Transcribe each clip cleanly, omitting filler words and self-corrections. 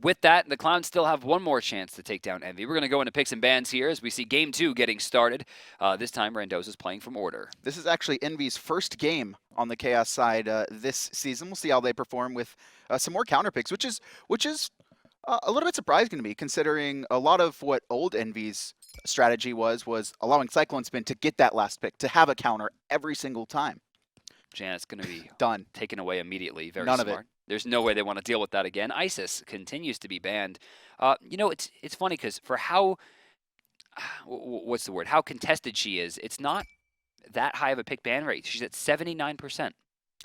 with that, the Clowns still have one more chance to take down Envy. We're going to go into picks and bans here as we see Game 2 getting started. This time, Randozos playing from order. This is actually EnVy's first game on the Chaos side this season. We'll see how they perform with some more counter picks, which is a little bit surprising to me, considering a lot of what old EnVy's strategy was allowing CycloneSpin to get that last pick, to have a counter every single time. Janet's going to be done, taken away immediately. Very None smart. of it. There's no way they want to deal with that again. ISIS continues to be banned. You know, it's funny because for how what's the word? How contested she is, it's not that high of a pick ban rate. She's at 79%.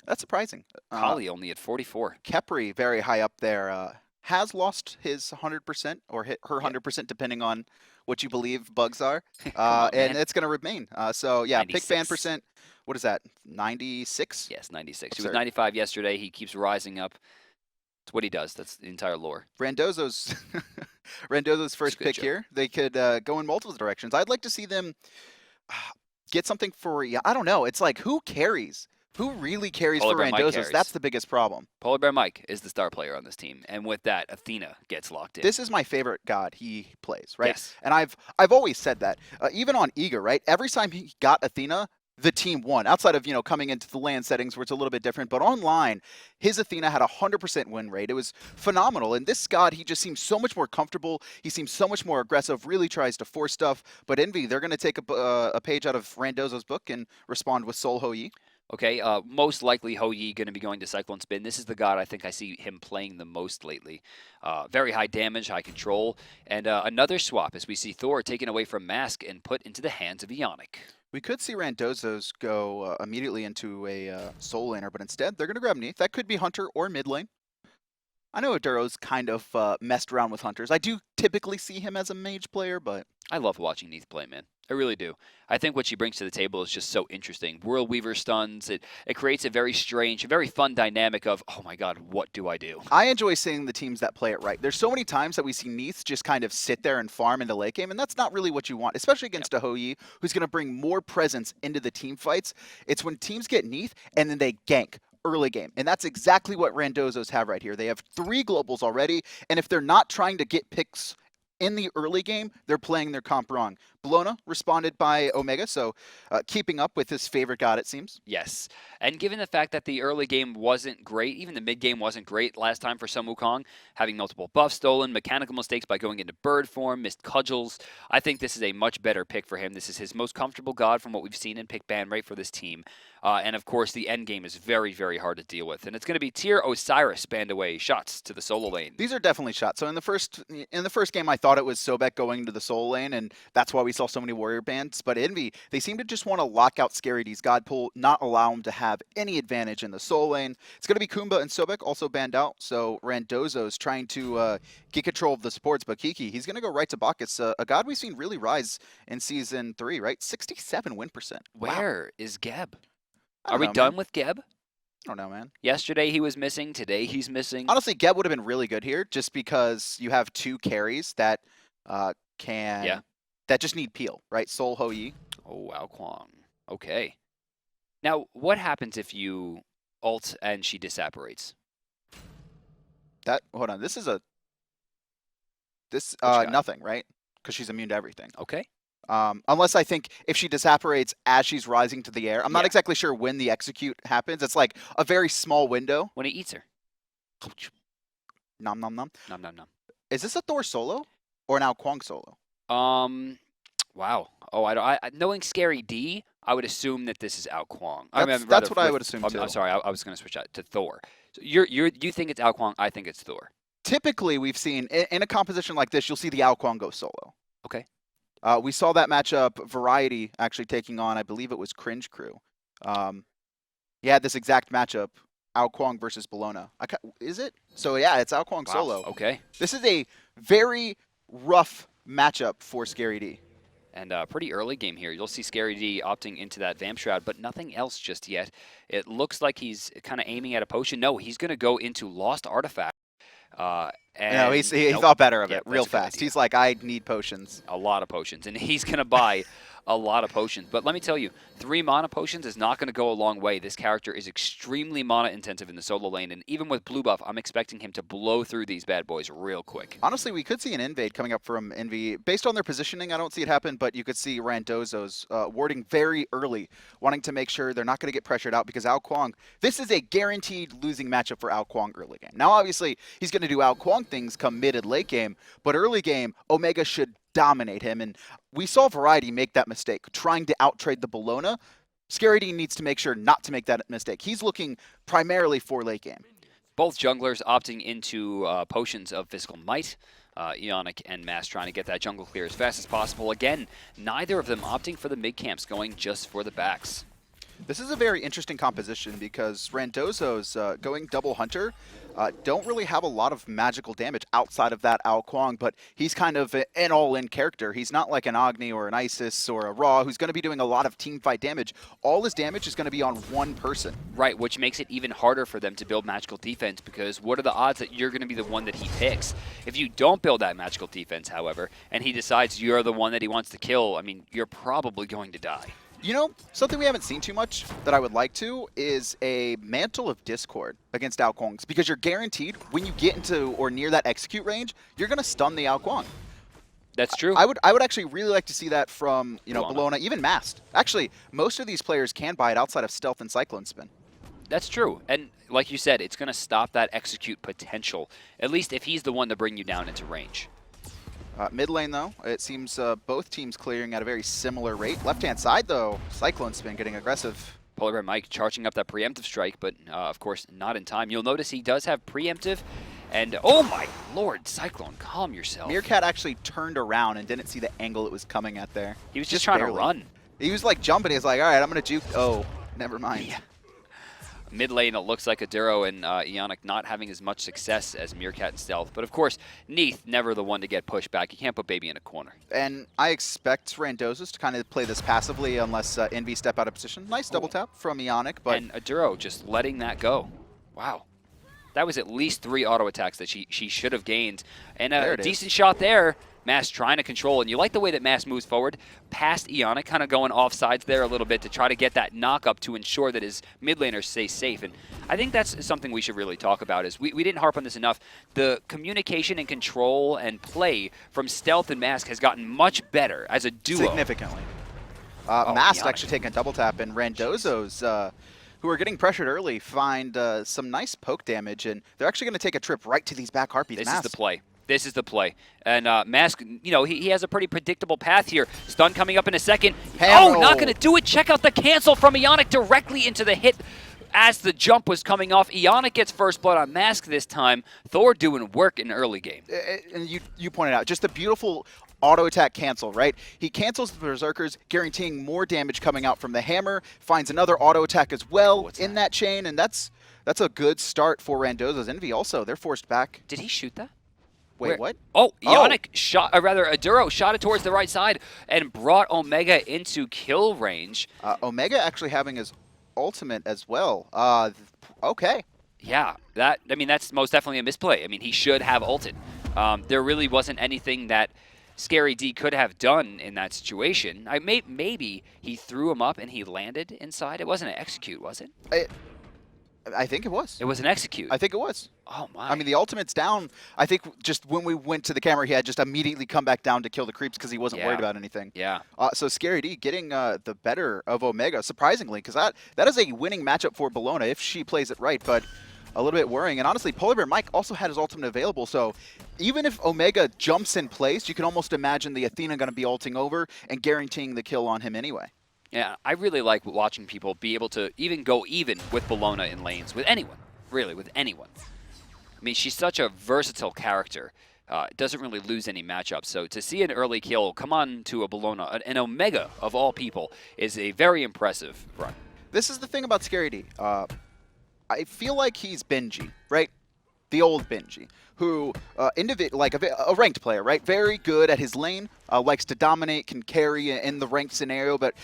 That's surprising. Kali only at 44. Kepri very high up there. Has lost his 100% or hit her 100%, depending on what you believe bugs are, and it's going to remain. So yeah, 96. pick ban percent. What is that? 96? Yes, 96. She was 95 yesterday. He keeps rising up. It's what he does. That's the entire lore. Randozos, Randozos' first pick here. They could go in multiple directions. I'd like to see them get something for, I don't know. It's like, who carries? Who really carries for Randozos? That's the biggest problem. PolarBearMike is the star player on this team, and with that, Athena gets locked in. This is my favorite god he plays, right? Yes. And I've always said that. Even on Eager, right? Every time he got Athena, the team won. Outside of, coming into the LAN settings where it's a little bit different, but online, his Athena had a 100% win rate. It was phenomenal. And this god, he just seems so much more comfortable. He seems so much more aggressive, really tries to force stuff. But EnVy, they're going to take a page out of Randozos' book and respond with Sol Ho Yi. Okay, most likely Ho Yi going to be going to CycloneSpin. This is the god I think I see him playing the most lately. Very high damage, high control, and another swap as we see Thor taken away from Mask and put into the hands of Eonic. We could see Randozos go immediately into a soul laner, but instead they're going to grab Neith. That could be Hunter or mid lane. I know Aduro's kind of messed around with Hunters. I do typically see him as a mage player, but I love watching Neith play, man. I really do. I think what she brings to the table is just so interesting. World Weaver stuns. It creates a very strange, very fun dynamic of, oh my god, what do I do? I enjoy seeing the teams that play it right. There's so many times that we see Neith just kind of sit there and farm in the late game, and that's not really what you want, especially against a Ho Yi, who's going to bring more presence into the team fights. It's when teams get Neith, and then they gank early game. And that's exactly what Randozos have right here. They have 3 globals already, and if they're not trying to get picks in the early game, they're playing their comp wrong. Bellona responded by Omega, so keeping up with his favorite god, it seems. Yes, and given the fact that the early game wasn't great, even the mid game wasn't great last time for Sun Wukong, having multiple buffs stolen, mechanical mistakes by going into bird form, missed cudgels, I think this is a much better pick for him. This is his most comfortable god from what we've seen in pick ban rate for this team. And of course, the end game is very, very hard to deal with. And it's going to be Tier Osiris banned away shots to the solo lane. These are definitely shots. So in the first game, I thought it was Sobek going to the solo lane, and that's why we saw so many warrior bans. But EnVy, they seem to just want to lock out Scary D's god pool, not allow him to have any advantage in the solo lane. It's going to be Kumba and Sobek also banned out. So Randozos trying to get control of the supports. But Kiki, he's going to go right to Bacchus, a god we've seen really rise in Season 3, right? 67 win percent. Where is Geb? Are we done with Geb? I don't know, man. Yesterday he was missing. Today he's missing. Honestly, Geb would have been really good here just because you have 2 carries that that just need peel, right? Sol Ho Yi. Oh, wow, Kuang. Okay. Now, what happens if you ult and she disapparates? Hold on. This is nothing, right? Because she's immune to everything. Okay. Unless I think if she disapparates as she's rising to the air. I'm not exactly sure when the execute happens. It's like a very small window. When he eats her. Nom nom nom. Nom nom nom. Is this a Thor solo or now Kuang solo? Wow. Oh, knowing Scary D, I would assume that this is out Kuang. That's what I would assume too. I'm sorry, I was going to switch out to Thor. So you think it's out Kuang? I think it's Thor. Typically, we've seen in a composition like this, you'll see the Ao Kuang go solo. Okay. We saw that matchup, Variety actually taking on, I believe it was Cringe Crew. He had this exact matchup, Ao Kuang versus Bellona. Is it? So yeah, it's Ao Kuang solo. Okay. This is a very rough matchup for Scary D. And pretty early game here. You'll see Scary D opting into that Vamp Shroud, but nothing else just yet. It looks like he's kind of aiming at a potion. No, he's going to go into Lost Artifact. No, he thought better of it real fast. He's like, I need potions. A lot of potions. And he's going to buy a lot of potions. But let me tell you, 3 mana potions is not going to go a long way. This character is extremely mana intensive in the solo lane, and even with blue buff, I'm expecting him to blow through these bad boys real quick. Honestly, we could see an invade coming up from EnVy. Based on their positioning, I don't see it happen, but you could see Randozos warding very early, wanting to make sure they're not going to get pressured out because Kuang, this is a guaranteed losing matchup for Kuang early game. Now, obviously, he's going to do Kuang things come mid and late game, but early game, Omega should dominate him, and we saw Variety make that mistake, trying to outtrade the Bellona. ScaryD needs to make sure not to make that mistake. He's looking primarily for late game. Both junglers opting into potions of physical might. Eonic and Mass trying to get that jungle clear as fast as possible. Again, neither of them opting for the mid camps, going just for the backs. This is a very interesting composition because Randozos going double hunter don't really have a lot of magical damage outside of that Kuang, but he's kind of an all-in character. He's not like an Agni or an Isis or a Ra who's going to be doing a lot of team fight damage. All his damage is going to be on one person. Right, which makes it even harder for them to build magical defense because what are the odds that you're going to be the one that he picks? If you don't build that magical defense, however, and he decides you're the one that he wants to kill, I mean, you're probably going to die. You know, something we haven't seen too much that I would like to is a Mantle of Discord against Kuangs, because you're guaranteed when you get into or near that execute range, you're going to stun the Kuang. That's true. I would actually really like to see that from, you know, Bellona, even Mast. Actually, most of these players can buy it outside of Stealth and CycloneSpin. That's true. And like you said, it's going to stop that execute potential, at least if he's the one to bring you down into range. Mid lane, though, it seems both teams clearing at a very similar rate. Left-hand side, though, CycloneSpin getting aggressive. PolarBearMike charging up that preemptive strike, but of course not in time. You'll notice he does have preemptive, and oh my lord, Cyclone, calm yourself. Meerkat actually turned around and didn't see the angle it was coming at there. He was just trying barely. to run. He was like jumping, he was like, all right, I'm going to juke. Oh, never mind. Yeah. Mid lane, it looks like Aduro and Eonic not having as much success as Meerkat and Stealth. But of course, Neith, never the one to get pushed back. You can't put Baby in a corner. And I expect Randozos to kind of play this passively unless EnVy step out of position. Nice double tap from Eonic, but... And Aduro just letting that go. Wow. That was at least 3 auto attacks that she should have gained. And a decent shot there. Mass trying to control, and you like the way that Mass moves forward past Eonic, kind of going off sides there a little bit to try to get that knock up to ensure that his mid laners stay safe. And I think that's something we should really talk about. Is we didn't harp on this enough. The communication and control and play from Stealth and Mask has gotten much better as a duo. Significantly. Mask actually taking a double tap, and Randozos, who are getting pressured early, find some nice poke damage, and they're actually going to take a trip right to these back harpies. This is the play. This is the play. And Mask, you know, he has a pretty predictable path here. Stun coming up in a second. Oh, not going to do it. Check out the cancel from Eonic directly into the hit as the jump was coming off. Eonic gets first blood on Mask this time. Thor doing work in early game. And you pointed out, just a beautiful auto attack cancel, right? He cancels the Berserkers, guaranteeing more damage coming out from the hammer, finds another auto attack as well in that chain, and that's a good start for Randozos. EnVy also, they're forced back. Did he shoot that? Wait, what? Oh, Eonic shot, or rather, Aduro shot it towards the right side and brought Omega into kill range. Omega actually having his ultimate as well. Okay. Yeah, that's most definitely a misplay. I mean, he should have ulted. There really wasn't anything that ScaryD could have done in that situation. Maybe he threw him up and he landed inside. It wasn't an execute, was it? I think it was. It was an execute. I think it was. Oh, my. I mean, the ultimate's down. I think just when we went to the camera, he had just immediately come back down to kill the creeps because he wasn't worried about anything. Yeah. So ScaryD getting the better of Omega, surprisingly, because that is a winning matchup for Bellona if she plays it right, but a little bit worrying. And honestly, PolarBearMike also had his ultimate available, so even if Omega jumps in place, you can almost imagine the Athena going to be ulting over and guaranteeing the kill on him anyway. Yeah, I really like watching people be able to even go even with Bellona in lanes, with anyone, really, with anyone. I mean, she's such a versatile character. Doesn't really lose any matchups. So to see an early kill come on to a Bellona, an Omega of all people, is a very impressive run. This is the thing about ScaryD. I feel like he's Benji, right? The old Benji, who, like a ranked player, right? Very good at his lane, likes to dominate, can carry in the ranked scenario, but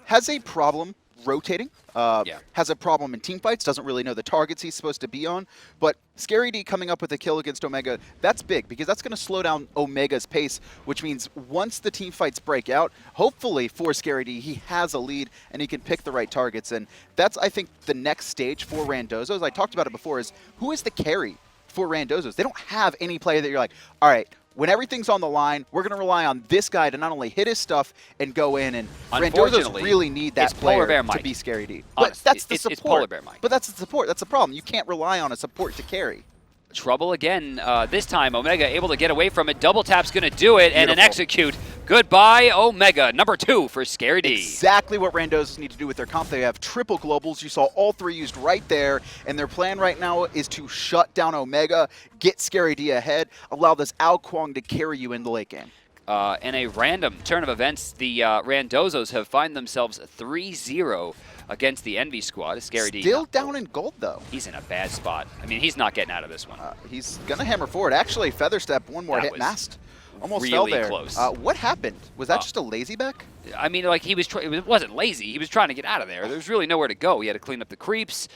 has a problem rotating, Yeah. has a problem in teamfights, doesn't really know the targets he's supposed to be on. But Scary D coming up with a kill against Omega, that's big because that's going to slow down Omega's pace, which means once the team fights break out, hopefully for Scary D, he has a lead and he can pick the right targets. And that's, I think, the next stage for Randozos. I talked about it before, is who is the carry for Randozos? They don't have any player that you're like, all right, when everything's on the line, we're going to rely on this guy to not only hit his stuff and go in, and Randozos really need that player to be Scary D. But that's the support. It's PolarBearMike. But that's the support. That's the problem. You can't rely on a support to carry. Trouble again. This time, Omega able to get away from it. Double tap's going to do it, and an execute. Goodbye, Omega. Number 2 for Scary D. Exactly what Randozos need to do with their comp. They have triple globals. You saw all 3 used right there, and their plan right now is to shut down Omega, get Scary D ahead, allow this Kuang to carry you in the late game. In a random turn of events, the Randozos have find themselves 3-0 against the Envy squad. Scary D. Still down in gold, though. He's in a bad spot. I mean, he's not getting out of this one. He's going to hammer forward. Actually, Feather Step, one more hit, mast. Almost really fell there. Close. What happened? Was that just a lazy back? I mean, like, it wasn't lazy. He was trying to get out of there. There was really nowhere to go. He had to clean up the creeps,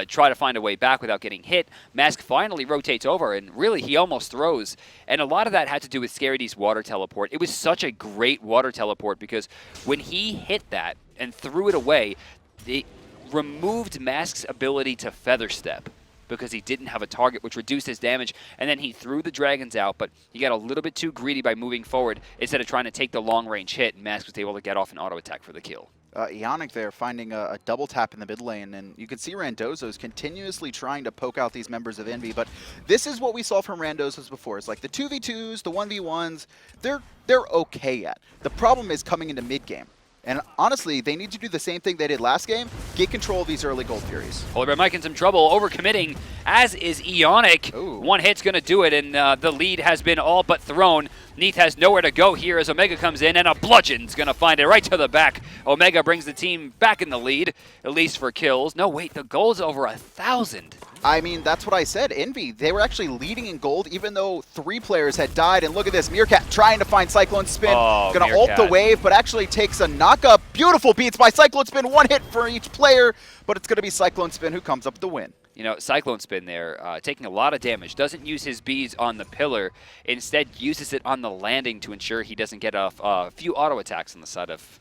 try to find a way back without getting hit. Mask finally rotates over, and really, he almost throws. And a lot of that had to do with Scary D's water teleport. It was such a great water teleport because when he hit that and threw it away, it removed Mask's ability to feather step, because he didn't have a target, which reduced his damage, and then he threw the dragons out, but he got a little bit too greedy by moving forward instead of trying to take the long-range hit, and Mask was able to get off an auto-attack for the kill. Eonic there finding a double tap in the mid lane, and you can see Randozos continuously trying to poke out these members of Envy, but this is what we saw from Randozos before. It's like the 2v2s, the 1v1s, they're okay at. The problem is coming into mid-game. And honestly, they need to do the same thing they did last game, get control of these early Gold Furies. PolarBearMike in some trouble, overcommitting, as is Eonic. Ooh. One hit's going to do it, and the lead has been all but thrown. Neith has nowhere to go here as Omega comes in, and a bludgeon's going to find it right to the back. Omega brings the team back in the lead, at least for kills. No, wait, the goal's over 1,000. I mean, that's what I said. Envy, they were actually leading in gold, even though 3 players had died. And look at this, Meerkat trying to find CycloneSpin. Gonna ult the wave, but actually takes a knock-up. Beautiful beats by CycloneSpin. 1 hit for each player, but it's gonna be CycloneSpin who comes up with the win. You know, CycloneSpin there, taking a lot of damage. Doesn't use his bees on the pillar. Instead, uses it on the landing to ensure he doesn't get a few auto attacks on the side of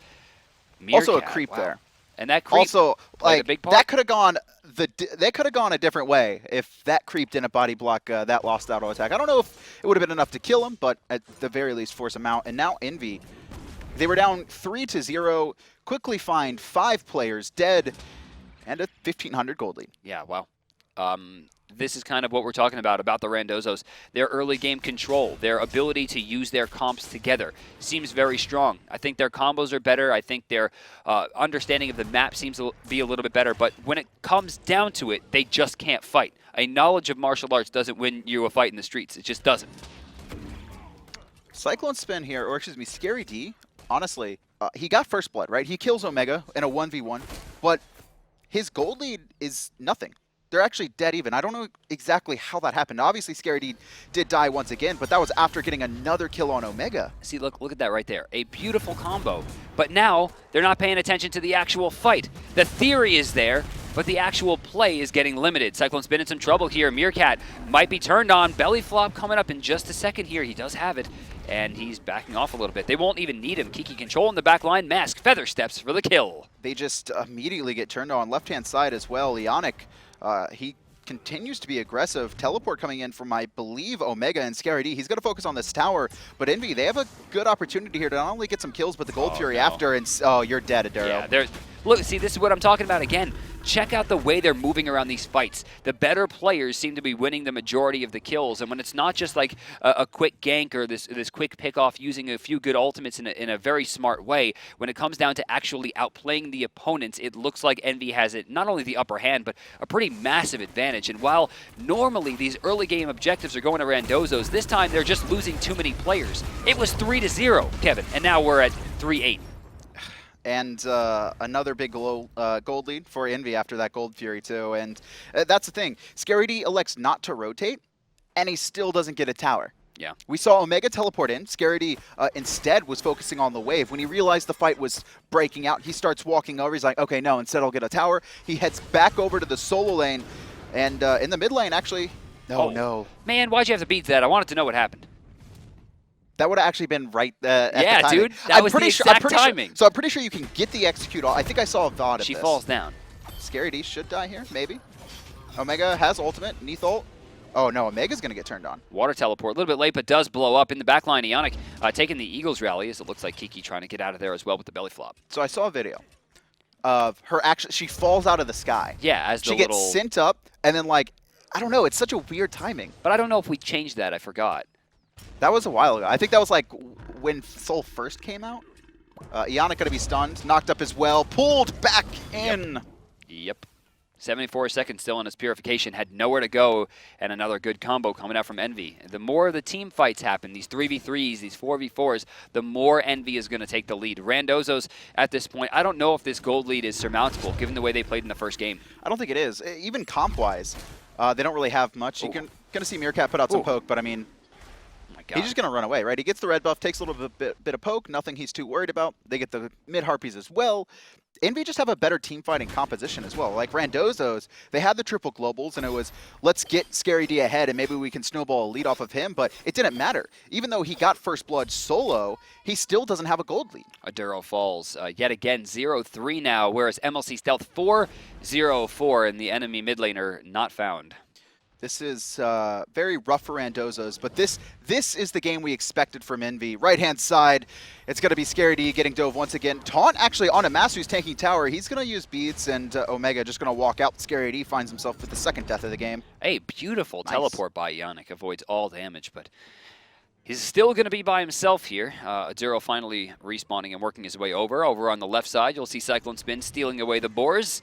Meerkat. Also a creep there. And that creep also, like, a big part. that could have gone they could have gone a different way if that creep didn't body block that lost auto attack. I don't know if it would have been enough to kill him, but at the very least force him out. And now Envy, they were down 3-0, quickly find 5 players dead, and a 1,500 gold lead. Yeah, wow. This is kind of what we're talking about the Randozos. Their early game control, their ability to use their comps together seems very strong. I think their combos are better. I think their understanding of the map seems to be a little bit better. But when it comes down to it, they just can't fight. A knowledge of martial arts doesn't win you a fight in the streets. It just doesn't. CycloneSpin here, or excuse me, Scary D, honestly, he got first blood, right? He kills Omega in a 1v1, but his gold lead is nothing. They're actually dead even. I don't know exactly how that happened. Obviously, Scary D did die once again, but that was after getting another kill on Omega. See, look at that right there. A beautiful combo. But now, they're not paying attention to the actual fight. The theory is there, but the actual play is getting limited. CycloneSpin in some trouble here. Meerkat might be turned on. Belly flop coming up in just a second here. He does have it, and he's backing off a little bit. They won't even need him. Kiki control in the back line. Mask feather steps for the kill. They just immediately get turned on. Left-hand side as well. Eonic, he continues to be aggressive. Teleport coming in from, I believe, Omega and Scary D. He's going to focus on this tower, but Envy, they have a good opportunity here to not only get some kills, but the Gold Fury after, and you're dead, Aduro. Yeah, look, see, this is what I'm talking about again. Check out the way they're moving around these fights. The better players seem to be winning the majority of the kills, and when it's not just like a quick gank or this quick pick-off using a few good ultimates in a very smart way, when it comes down to actually outplaying the opponents, it looks like Envy has it, not only the upper hand, but a pretty massive advantage. And while normally these early game objectives are going to Randozos, this time they're just losing too many players. It was 3-0, Kevin, and now we're at 3-8. And another big gold lead for Envy after that Gold Fury too. And that's the thing. Scary D elects not to rotate, and he still doesn't get a tower. Yeah. We saw Omega teleport in. Scaredy instead was focusing on the wave. When he realized the fight was breaking out, he starts walking over. He's like, okay, no, instead I'll get a tower. He heads back over to the solo lane. And in the mid lane, actually, no. Man, why'd you have to beat that? I wanted to know what happened. That would have actually been right at the Yeah, timing. dude. That was the exact timing. So I'm pretty sure you can get the execute off. I think I saw a VOD of She this. falls down. Scaredy should die here, maybe. Omega has ultimate. Neith ult. Oh, no, Omega's going to get turned on. Water teleport, a little bit late, but does blow up in the backline. Eonic taking the Eagles rally, as it looks like Kiki trying to get out of there as well with the belly flop. So I saw a video of her actually, she falls out of the sky. Yeah, as the she gets sent up, and then, like, I don't know, it's such a weird timing. But I don't know if we changed that. I forgot. That was a while ago. I think that was, like, when Soul first came out. Eonic going to be stunned, knocked up as well, pulled back in. Yep. 74 seconds still in his purification, had nowhere to go, and another good combo coming out from Envy. The more the team fights happen, these 3v3s, these 4v4s, the more Envy is going to take the lead. Randozos, at this point, I don't know if this gold lead is surmountable, given the way they played in the first game. I don't think it is. Even comp-wise, they don't really have much. You're going to see Meerkat put out some poke, but I mean, he's just going to run away, right? He gets the red buff, takes a little bit of poke, nothing he's too worried about. They get the mid-harpies as well. Envy just have a better team fighting composition as well. Like Randozos, they had the triple globals, and it was, let's get Scary D ahead, and maybe we can snowball a lead off of him, but it didn't matter. Even though he got first blood solo, he still doesn't have a gold lead. Aduro falls yet again, 0-3 now, whereas MLC Stealth 4-0-4, and the enemy mid laner not found. This is very rough for Randozos, but this is the game we expected from Envy. Right-hand side, it's going to be Scary D getting dove once again. Taunt actually on a Master who's tanking tower. He's going to use beads, and Omega just going to walk out. Scary D finds himself with the second death of the game. Hey, beautiful teleport by Eonic. Avoids all damage, but he's still going to be by himself here. Aduro finally respawning and working his way over. Over on the left side, you'll see CycloneSpin stealing away the boars.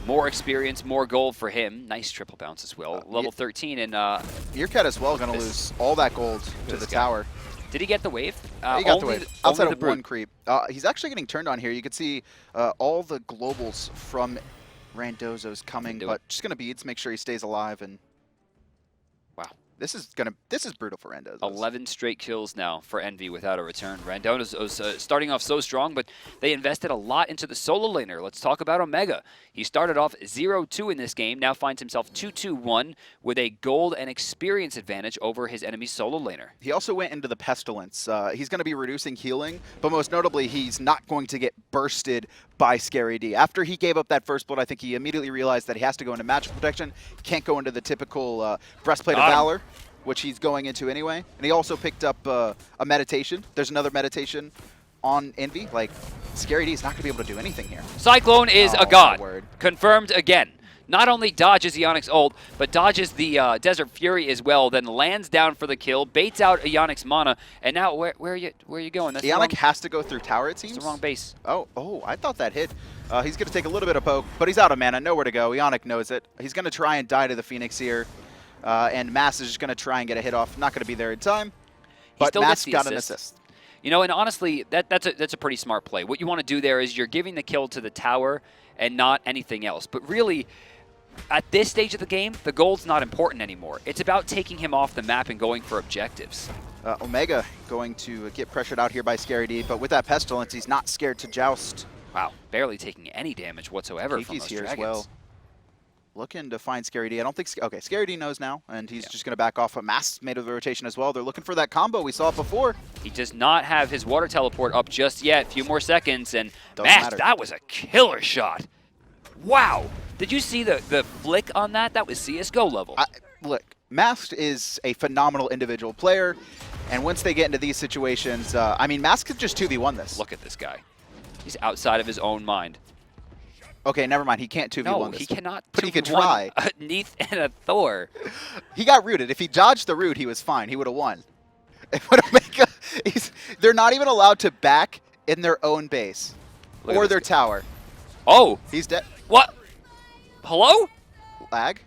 More experience, more gold for him. Nice triple bounce as well. Level 13 and Meerkat as well going to lose all that gold to the tower. Did he get the wave? He got the wave. Outside of one creep. He's actually getting turned on here. You can see all the globals from Randozos coming, but just going to beads, make sure he stays alive. And wow, this is brutal for Randozos. 11 straight kills now for Envy without a return. Randozos starting off so strong, but they invested a lot into the solo laner. Let's talk about Omega. He started off 0-2 in this game, now finds himself 2-2-1 with a gold and experience advantage over his enemy solo laner. He also went into the Pestilence. He's going to be reducing healing, but most notably, he's not going to get bursted by Scary D. After he gave up that first blood, I think he immediately realized that he has to go into magic protection. Can't go into the typical Breastplate of Valor, which he's going into anyway. And he also picked up a meditation. There's another meditation on Envy. Like, Scary D is not going to be able to do anything here. Cyclone is a god. Confirmed again. Not only dodges Eonic's ult, but dodges the Desert Fury as well, then lands down for the kill, baits out Eonic's mana, and now where are you going? That's Eonic has to go through tower, it seems. It's the wrong base. Oh, I thought that hit. He's going to take a little bit of poke, but he's out of mana, nowhere to go. Eonic knows it. He's going to try and die to the Phoenix here, and Mass is just going to try and get a hit off. Not going to be there in time, but Mass got an assist. You know, and honestly, that's a pretty smart play. What you want to do there is you're giving the kill to the tower and not anything else. But really, at this stage of the game, the gold's not important anymore. It's about taking him off the map and going for objectives. Omega going to get pressured out here by Scary D, but with that Pestilence, he's not scared to joust. Wow, barely taking any damage whatsoever from those here dragons. As well. Looking to find Scary D. I don't think... Okay, Scary D knows now, and he's just going to back off. A Mass made of the rotation as well. They're looking for that combo. We saw it before. He does not have his water teleport up just yet. A few more seconds, and Mass, that was a killer shot. Wow. Did you see the flick on that? That was CSGO level. Look, Mask is a phenomenal individual player, and once they get into these situations, I mean, Mask could just 2v1 this. Look at this guy. He's outside of his own mind. Okay, never mind. He can't 2v1 no, this. He cannot. But he could try. A Neith and a Thor. He got rooted. If he dodged the root, he was fine. He would have won. Omega, they're not even allowed to back in their own base or their tower. Oh. He's dead. What? Hello? Lag?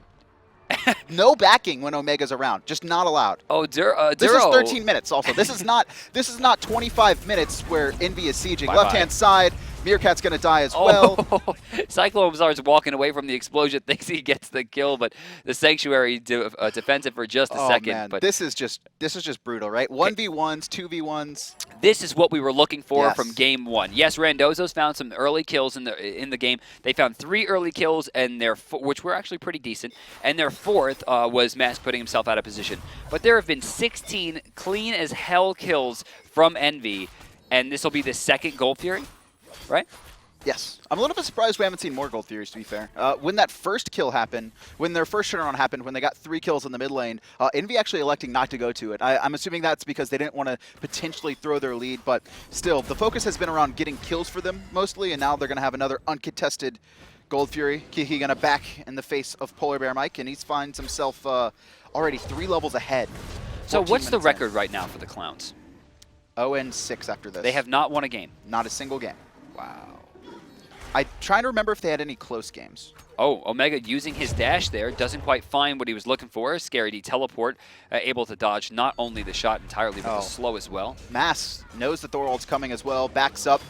No backing when Omega's around. Just not allowed. Oh, Duro. This is 13 minutes also. This is not 25 minutes where Envy is sieging. Left-hand side, Meerkat's going to die as well. CycloneSpin's walking away from the explosion, thinks he gets the kill, but the Sanctuary defends it for just a second. Man. But this is just brutal, right? 1v1s, 2v1s. this is what we were looking for Yes. from game one. Yes, Randozos found some early kills in the game. They found 3 early kills, and which were actually pretty decent, and their 4th was Mass putting himself out of position. But there have been 16 clean as hell kills from EnVy, and this will be the 2nd Gold Fury, right? Yes. I'm a little bit surprised we haven't seen more Gold Furies, to be fair. When that first kill happened, when their first turnaround happened, when they got 3 kills in the mid lane, EnVy actually electing not to go to it. I'm assuming that's because they didn't want to potentially throw their lead, but still, the focus has been around getting kills for them mostly, and now they're going to have another uncontested Gold Fury. Kiki going to back in the face of PolarBearMike, and he finds himself already 3 levels ahead. So what's the record right now for the Clowns? 0-6 after this. They have not won a game. Not a single game. Wow. I'm trying to remember if they had any close games. Oh, Omega using his dash there, doesn't quite find what he was looking for. Scary D teleport, able to dodge not only the shot entirely, but the slow as well. Mass knows the Thor ult's coming as well, backs up.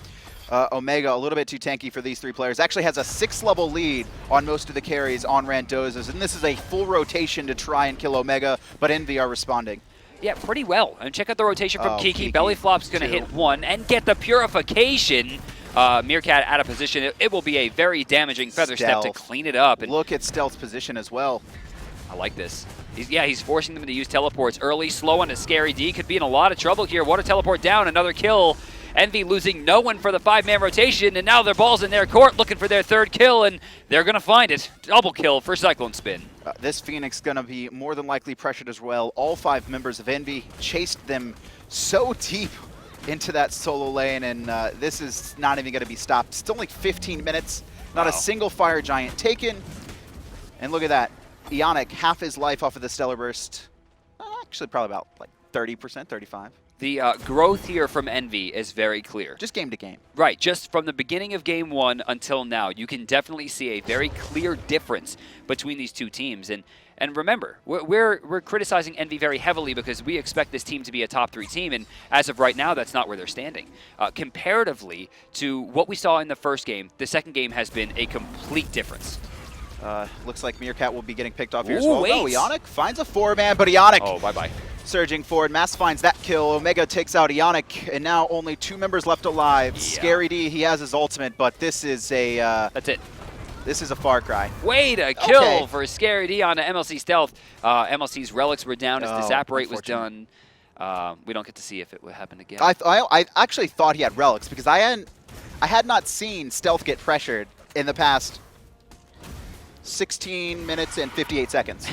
Omega a little bit too tanky for these 3 players. Actually has a 6th-level lead on most of the carries on Randozos, and this is a full rotation to try and kill Omega, but EnVy are responding. Yeah, pretty well. And check out the rotation from Kiki. Kiki, Belly Flop's going to hit 1 and get the purification. Meerkat out of position. It will be a very damaging feather step to clean it up. And look at Stealth's position as well. I like this. He's forcing them to use teleports early. Slow on a Scary D. Could be in a lot of trouble here. Water teleport down. Another kill. EnVy losing no one for the 5-man rotation, and now their ball's in their court looking for their 3rd kill, and they're going to find it. Double kill for CycloneSpin. This Phoenix going to be more than likely pressured as well. All 5 members of EnVy chased them so deep into that solo lane, and this is not even going to be stopped. Still like 15 minutes, not a single fire giant taken. And look at that. Eonic, half his life off of the Stellar Burst. Actually, probably about like 30%, 35%. The growth here from EnVy is very clear. Just game to game. Right, just from the beginning of game 1 until now, you can definitely see a very clear difference between these 2 teams. And remember, we're criticizing EnVy very heavily because we expect this team to be a top 3 team, and as of right now, that's not where they're standing. Comparatively to what we saw in the first game, the second game has been a complete difference. Looks like Meerkat will be getting picked off here as Ooh, well. wait. Oh, Eonic finds a 4-man, but Eonic bye-bye. Surging forward. Mass finds that kill. Omega takes out Eonic, and now only 2 members left alive. Yeah. Scary D, he has his ultimate, but this is a... that's it. This is a far cry. Way to kill for Scary D on the MLC Stealth. MLC's relics were down as the Zapparate was done. We don't get to see if it would happen again. I actually thought he had relics because I had not seen Stealth get pressured in the past 16 minutes and 58 seconds.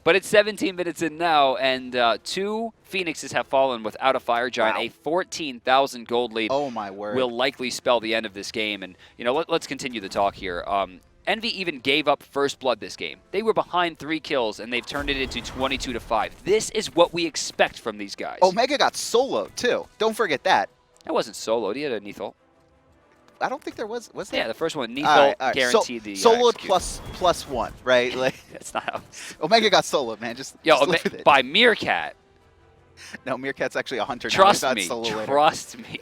But it's 17 minutes in now, and 2 Phoenixes have fallen without a Fire Giant. A 14,000 gold lead will likely spell the end of this game. And let's continue the talk here. EnVy even gave up first blood this game. They were behind 3 kills, and they've turned it into 22-5. This is what we expect from these guys. Omega got soloed, too. Don't forget that. That wasn't soloed. He had a Neith ult. I don't think there was there? Yeah, the first one, Neith ult guaranteed the soloed plus 1, right? Like that's not how. Omega got soloed, man. Just live with it. By Meerkat. No, Meerkat's actually a hunter. Trust now. me. Trust me.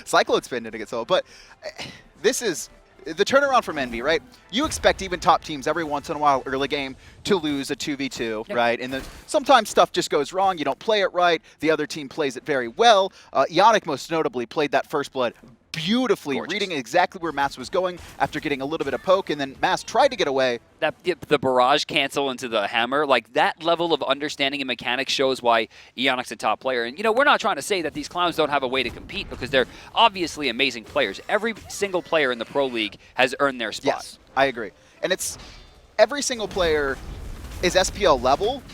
CycloneSpin didn't get soloed, but this is the turnaround from EnVy, right? You expect even top teams every once in a while early game to lose a 2v2, right? And then sometimes stuff just goes wrong. You don't play it right. The other team plays it very well. Eonic most notably played that first blood beautifully, reading exactly where Mass was going after getting a little bit of poke, and then Mass tried to get away. The barrage cancel into the hammer, like that level of understanding and mechanics shows why Eonic's a top player. And, we're not trying to say that these clowns don't have a way to compete because they're obviously amazing players. Every single player in the Pro League has earned their spot. Yes, I agree. And it's every single player is SPL level,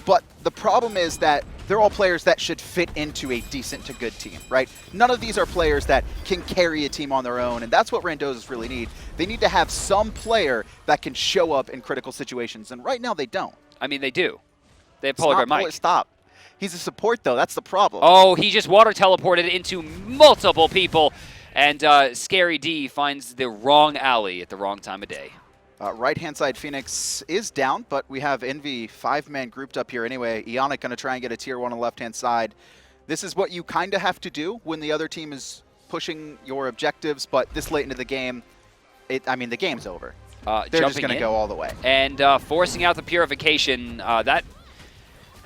but the problem is that they're all players that should fit into a decent to good team, right? None of these are players that can carry a team on their own, and that's what Randozos really need. They need to have some player that can show up in critical situations, and right now they don't. I mean, they do. They have PolarBearMike. Stop. He's a support, though. That's the problem. Oh, he just water teleported into multiple people, and Scary D finds the wrong alley at the wrong time of day. Right-hand side Phoenix is down, but we have EnVy 5-man grouped up here anyway. Eonic going to try and get a tier 1 on the left-hand side. This is what you kind of have to do when the other team is pushing your objectives, but this late into the game, I mean, the game's over. They're just going to go all the way. And forcing out the purification, that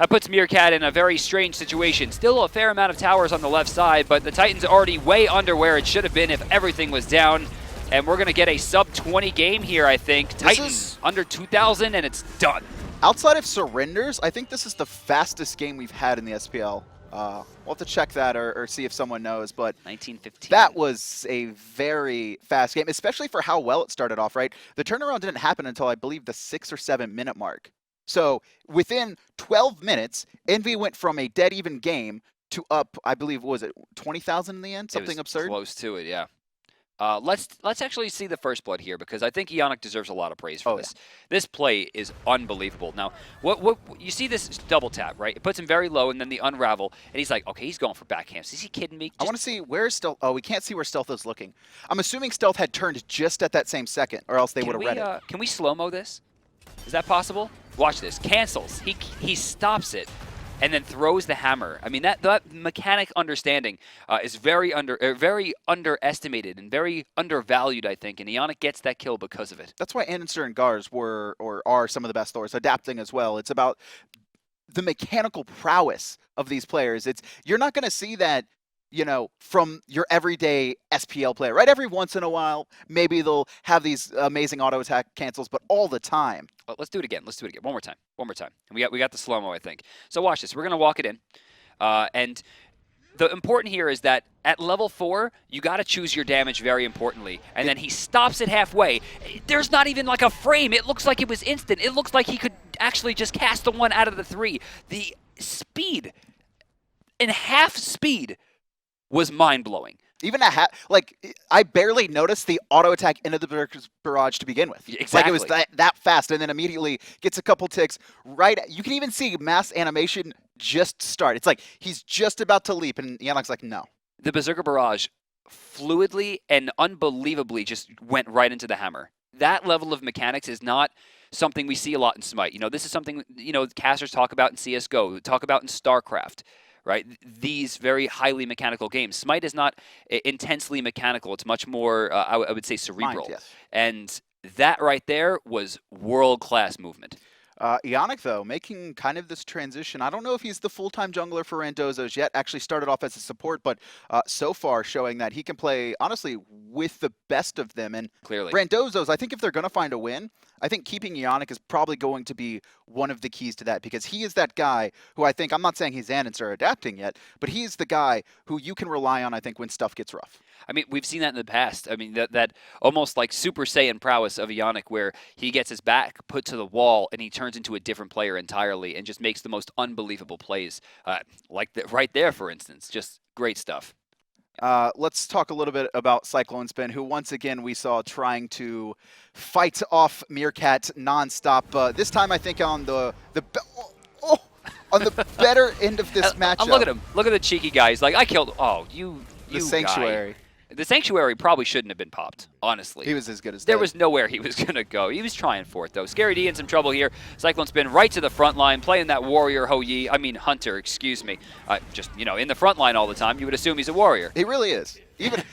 puts Meerkat in a very strange situation. Still a fair amount of towers on the left side, but the Titans are already way under where it should have been if everything was down. And we're going to get a sub-20 game here, I think. Titans under 2,000, and it's done. Outside of surrenders, I think this is the fastest game we've had in the SPL. We'll have to check that or see if someone knows, but 1915. That was a very fast game, especially for how well it started off, right? The turnaround didn't happen until, I believe, the 6 or 7 minute mark. So within 12 minutes, EnVy went from a dead even game to up, I believe, what was it, 20,000 in the end? Something absurd? Close to it, yeah. Let's actually see the first blood here, because I think Eonic deserves a lot of praise for this. Yeah. This play is unbelievable. Now, what you see this double tap, right? It puts him very low, and then the unravel, and he's like, okay, he's going for backhands. Is he kidding me? I want to see where Stealth. Oh, we can't see where Stealth is looking. I'm assuming Stealth had turned just at that same second, or else they would have read it. Can we slow-mo this? Is that possible? Watch this. Cancels. He stops it, and then throws the hammer. I mean, that mechanic understanding is very underestimated and very undervalued, I think, and Eonic gets that kill because of it. That's why Anhur and Gars were or are some of the best Thors, adapting as well. It's about the mechanical prowess of these players. You're not going to see that, you know, from your everyday SPL player, right? Every once in a while, maybe they'll have these amazing auto attack cancels, but all the time. Oh, let's do it again. Let's do it again. One more time. One more time. And we got the slow-mo, I think. So watch this. We're going to walk it in. And the important here is that at level 4, you got to choose your damage very importantly. And then he stops it halfway. There's not even like a frame. It looks like it was instant. It looks like he could actually just cast the 1 out of the 3. The speed, in half speed, was mind-blowing. Even I barely noticed the auto attack into the barrage to begin with. Exactly. Like it was that fast, and then immediately gets a couple ticks right. You can even see mass animation just start. It's like he's just about to leap, and Eonic's like, no. The Berserker Barrage fluidly and unbelievably just went right into the hammer. That level of mechanics is not something we see a lot in Smite. You know, this is something, you know, casters talk about in CSGO, talk about in StarCraft. Right? These very highly mechanical games. Smite is not intensely mechanical. It's much more, I would say, cerebral. Yes. And that right there was world-class movement. Eonic, though, making kind of this transition. I don't know if he's the full-time jungler for Randozos yet. Actually started off as a support, but so far showing that he can play, honestly, with the best of them. And clearly, Randozos, I think if they're going to find a win, I think keeping Eonic is probably going to be one of the keys to that, because he is that guy who I think, I'm not saying he's Anhur or adapting yet, but he's the guy who you can rely on, I think, when stuff gets rough. I mean, we've seen that in the past. I mean, that almost like Super Saiyan prowess of Eonic, where he gets his back put to the wall and he turns into a different player entirely and just makes the most unbelievable plays. Like right there, for instance. Just great stuff. Let's talk a little bit about CycloneSpin, who once again we saw trying to fight off Meerkat nonstop. This time, I think on on the better end of this matchup. Look at him. Look at the cheeky guy. He's like, I killed. Oh, you Sanctuary. Guy. The Sanctuary probably shouldn't have been popped, honestly. He was as good as There was nowhere he was going to go. He was trying for it, though. Scary D in some trouble here. CycloneSpin right to the front line, playing that warrior Hunter, excuse me. Just, you know, in the front line all the time, you would assume he's a warrior. He really is. Even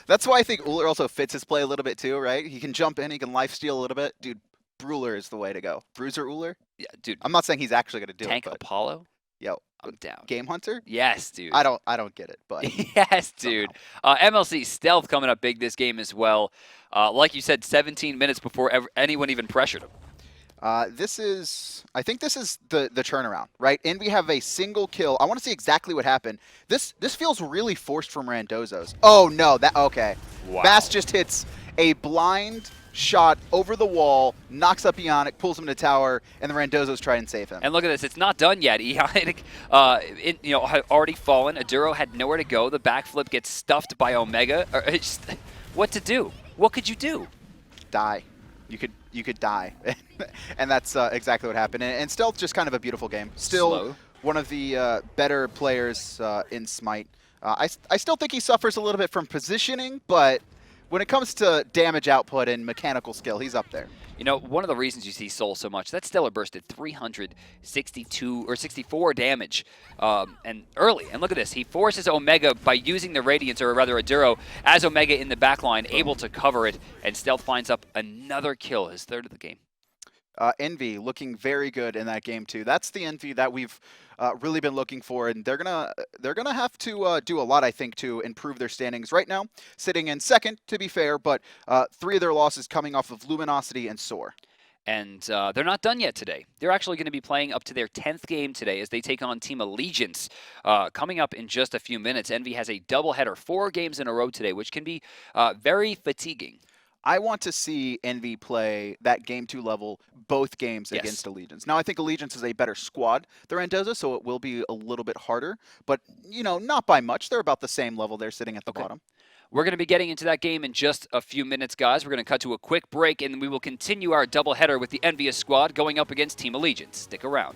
that's why I think Uller also fits his play a little bit, too, right? He can jump in, he can lifesteal a little bit. Dude, Bruiser is the way to go. Bruiser Uller? Yeah, dude. I'm not saying he's actually going to do Tank it. Tank Apollo? Yo. I'm down. Game Hunter? Yes, dude. I don't get it, but yes, dude. MLC Stealth coming up big this game as well. Like you said, 17 minutes before anyone even pressured him. I think this is the turnaround, right? And we have a single kill. I want to see exactly what happened. This feels really forced from Randozos. Oh no, okay. Wow. Bass just hits a blind shot over the wall, knocks up Eonic, pulls him to tower, and the Randozos try and save him. And look at this, it's not done yet. Eonic, had already fallen. Aduro had nowhere to go. The backflip gets stuffed by Omega. What to do? What could you do? Die. You could die, and that's exactly what happened. And Stealth, just kind of a beautiful game. Still slow. One of the better players in Smite. I still think he suffers a little bit from positioning, but when it comes to damage output and mechanical skill, he's up there. You know, one of the reasons you see Soul so much, that Stellar Burst did 362 or 64 damage and early. And look at this. He forces Omega by using the Radiance, or rather Aduro, as Omega in the backline, able to cover it. And Stealth finds up another kill, his third of the game. EnVy looking very good in that game too. That's the EnVy that we've really been looking for, and they're gonna have to do a lot, I think, to improve their standings. Right now, sitting in second, to be fair, but 3 of their losses coming off of Luminosity and Soar. And they're not done yet today. They're actually going to be playing up to their 10th game today as they take on Team Allegiance coming up in just a few minutes. EnVy has a doubleheader, 4 games in a row today, which can be very fatiguing. I want to see EnVy play that Game 2 level both games against Allegiance. Now, I think Allegiance is a better squad than Randozos, so it will be a little bit harder. But, you know, not by much. They're about the same level. They're sitting at the bottom. We're going to be getting into that game in just a few minutes, guys. We're going to cut to a quick break, and we will continue our doubleheader with the EnVyUs squad going up against Team Allegiance. Stick around.